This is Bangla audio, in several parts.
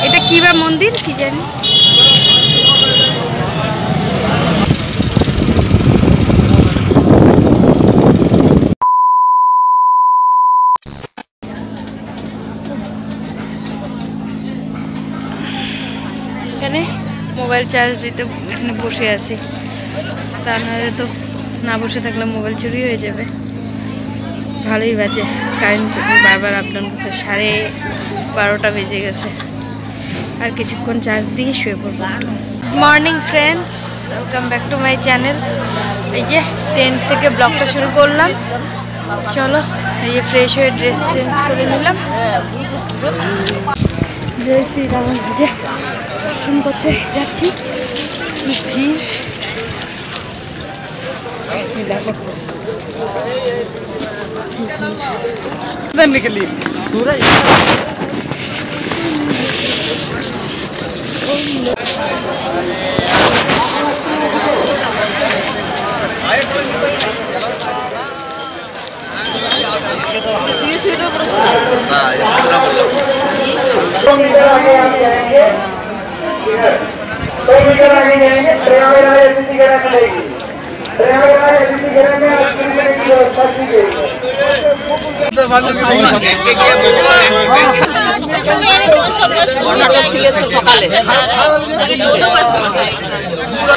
এটা কি বা মন্দির কি জানি। এখানে মোবাইল চার্জ দিতে এখানে বসে আছি, তা নাহলে তো না বসে থাকলে মোবাইল চুরি হয়ে যাবে। ভালোই বাজে, কারেন্ট বারবার আপ ডাউন করছে। 12:30 বেজে গেছে, আর কিছুক্ষণ চার্জ দিয়ে শুয়ে পড়বো। Good morning friends, welcome back to my channel. এই যে 10 থেকে ব্লগটা শুরু করলাম। চলো, এই যে ফ্রেশ হয়ে ড্রেস চেঞ্জ করে নিলাম। জয় শ্রীরাম। যে দর্শন করতে যাচ্ছি, ভিড় দেখো। निकली सूरज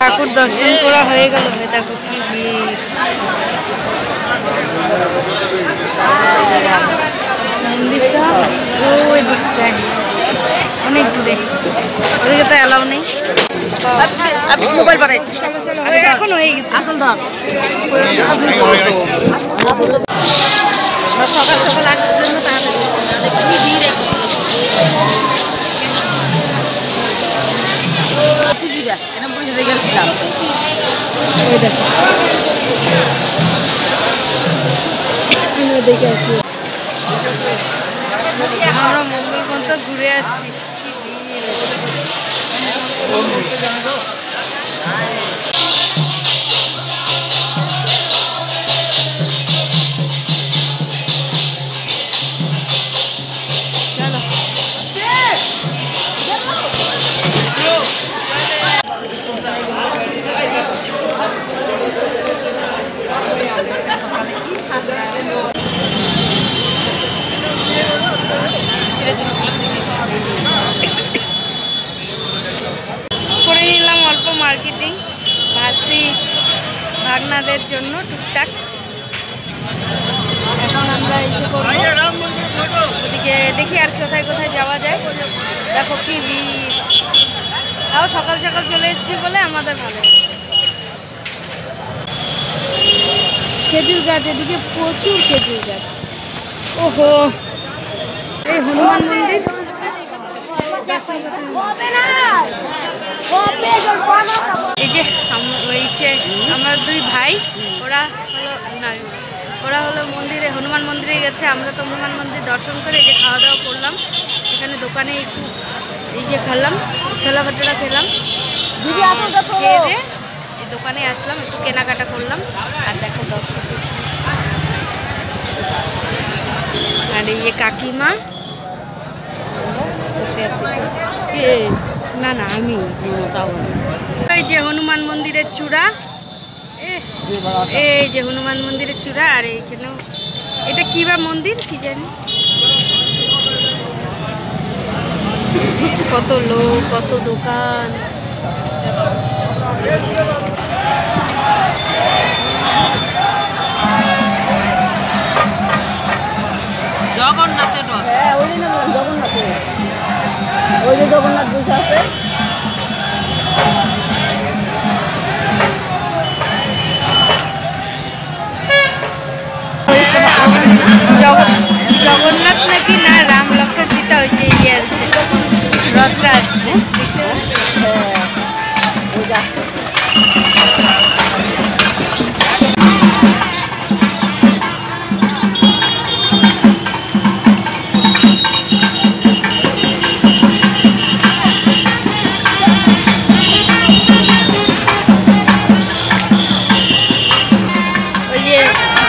ঠাকুর দর্শন করা হয়ে গেল। দেখো কি ভিড়, মন্দিরটা ওই দিকটায় অনেক দূরে, ওদিকে তো অ্যালাউ নেই। মোবাইল পাঠাই এখন হয়ে গেছে। আসল ধর সকাল সকাল আসার জন্য তাড়াতাড়ি ভিড়। দেখে আসি, আমরা মঙ্গলপন্থ ঘুরে আসছি। করে নিলাম অল্প মার্কেটিং, ভাস্তি ভাগনাদের জন্য টুকটাক। এখন আমরা এসে করবো ওদিকে, দেখি আর কোথায় কোথায় যাওয়া যায়। দেখো কি ভিড়, তাও সকাল সকাল চলে এসেছি বলে আমাদের ভালো। খেজুর গাছ, এদিকে প্রচুর খেজুর গাছ। ওহো, এই হনুমান মন্দির। এই যে আমার দুই ভাই, ওরা হলো মন্দিরে, হনুমান মন্দিরে গেছে। আমরা তো হনুমান মন্দির দর্শন করে এই যে খাওয়া দাওয়া করলাম। এখানে দোকানে একটু এই যে খেলাম, ছোলা ভাটোরা খেলাম, খেয়ে দিয়ে এই দোকানে আসলাম, একটু কেনাকাটা করলাম। আর দেখো দর্শন, আর এই যে কাকিমা না না আমি এই যে হনুমান মন্দিরের চূড়া, এই যে হনুমান মন্দিরের চূড়া। আর এইখানেও এটা কি বা মন্দির কি জানি। কত লোক, কত দোকান। জগন্নাথের রথ, হ্যাঁ ওই না জগন্নাথের, ওই যে জগন্নাথ বসে আছে। জগন্নাথ নাকি না রাম লক্ষ্মণ সীতা, ওই যে ইয়ে আসছে, রথটা আসছে, দেখতে পাচ্ছি।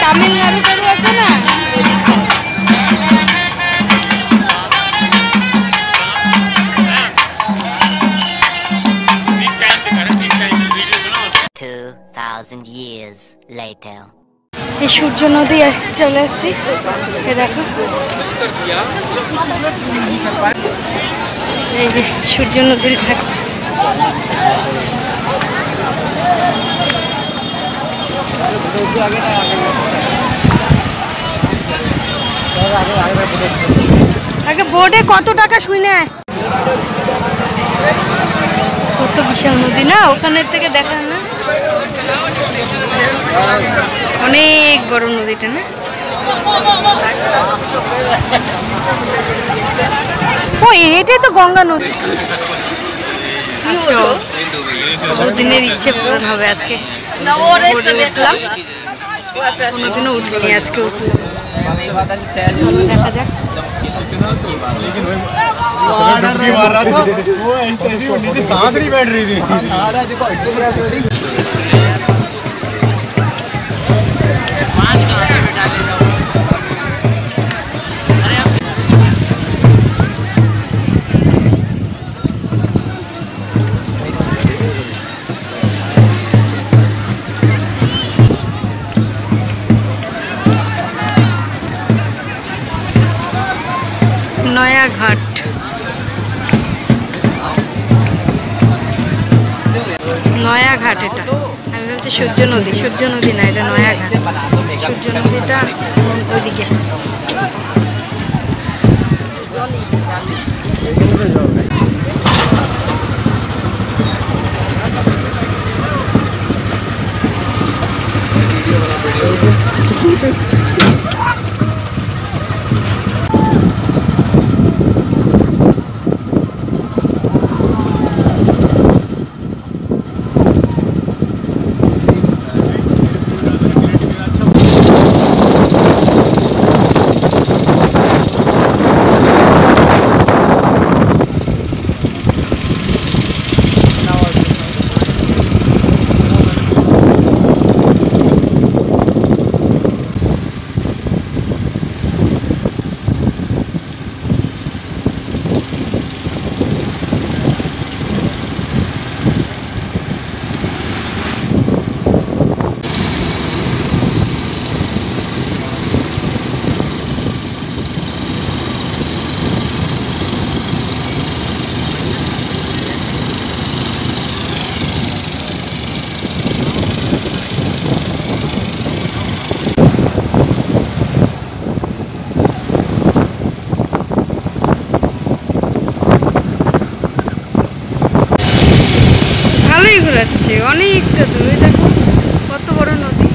তামিলনাড়ু আছে না, 2,000 years later. এই সূর্য নদী চলে আসছি, এ দেখো এই যে সূর্য নদীর ঘাট। আগে বোর্ডে কত টাকা শুনে কত বিশাল নদী না, ওখানের থেকে দেখা না, অনেক বড় নদীটা না। ও এটাই তো গঙ্গা নদী। দিনের ইচ্ছে পূরণ হবে আজকে। উঠলাম, কোনোদিনও উঠিনি, আজকে উঠলাম। দেখা যাক। নয়া ঘাট, নয়া ঘাট এটা। আমি ভাবছি সূর্য নদী, সূর্য নদী না, এটা নয়া ঘাট। সূর্য নদীটা ওইদিকে। ঘোরাচ্ছে অনেকটা দূর, দেখো কত বড় নদী।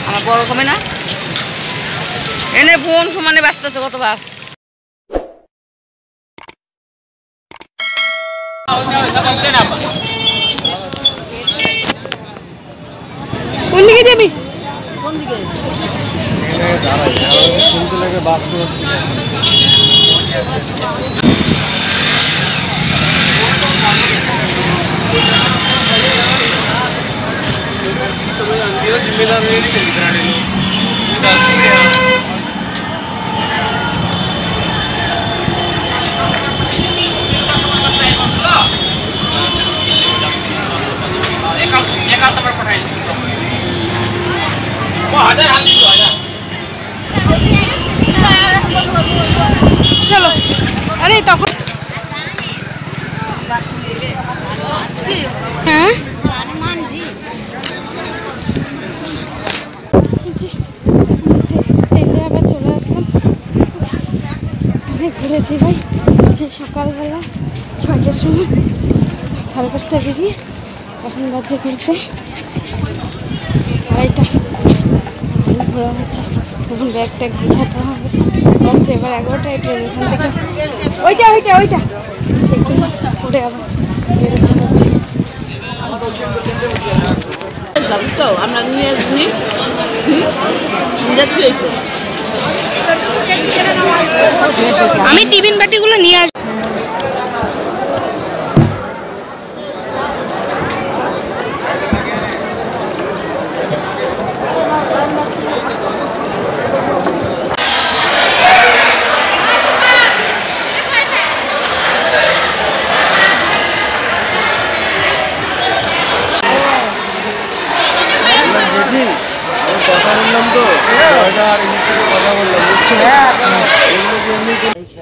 আমার বড় কমে না, এনে বোন সমানে ব্যস্ত আছে কতবার। কোন দিকে যাবি? কোন দিকে? जिम्मेदार नहीं चली चलो अरे तक हाँ ঘুরেছি ভাই, সকালবেলা 6টার সময় 5:30 বেরিয়ে এখন বাজে ঘুরতে 2:30। ঘোরা হচ্ছে, এখন ব্যাগটা গুছাতে হবে। যাচ্ছে এবার 11টায় ট্রেন এখান থেকে ওইটা চেকিং করে আবার আমরা নিয়ে আমি টিফিন বাটিগুলো নিয়ে আসবো।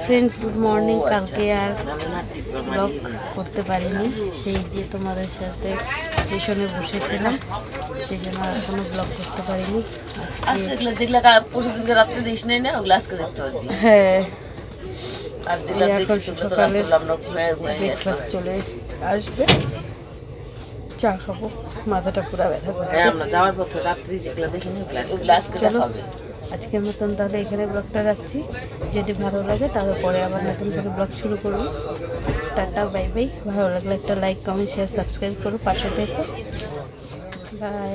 Friends good morning. কালকে আর ব্লগ করতে পারিনি, সেই যে তোমাদের সাথে স্টেশনে বসেছিলাম সেই জন্য আর কোনো ব্লগ করতে পারিনি। আজকে যেগুলো পরশু দিনকে রাত্রে দিস নাই না, ওগুলো আজকে দেখতে পারবি। হ্যাঁ, আর যেগুলো এখন দেখছি সকালে আমরা ব্রেকফাস্ট চলে আসবে, চা খাবো, মাথাটা পুরো ব্যথা করছে। আমরা যাওয়ার পথে রাত্রি যেগুলো দেখিনি ওগুলো আজকে দেখাবে। আজকের মতন তাহলে এখানে ব্লগটা রাখছি, যদি ভালো লাগে তাহলে পরে আবার নতুন করে ব্লগ শুরু করবো। Tata, bye bye. ভালো লাগলে একটা লাইক, কমেন্ট, শেয়ার, সাবস্ক্রাইব করো, পাশে থেকো। বাই।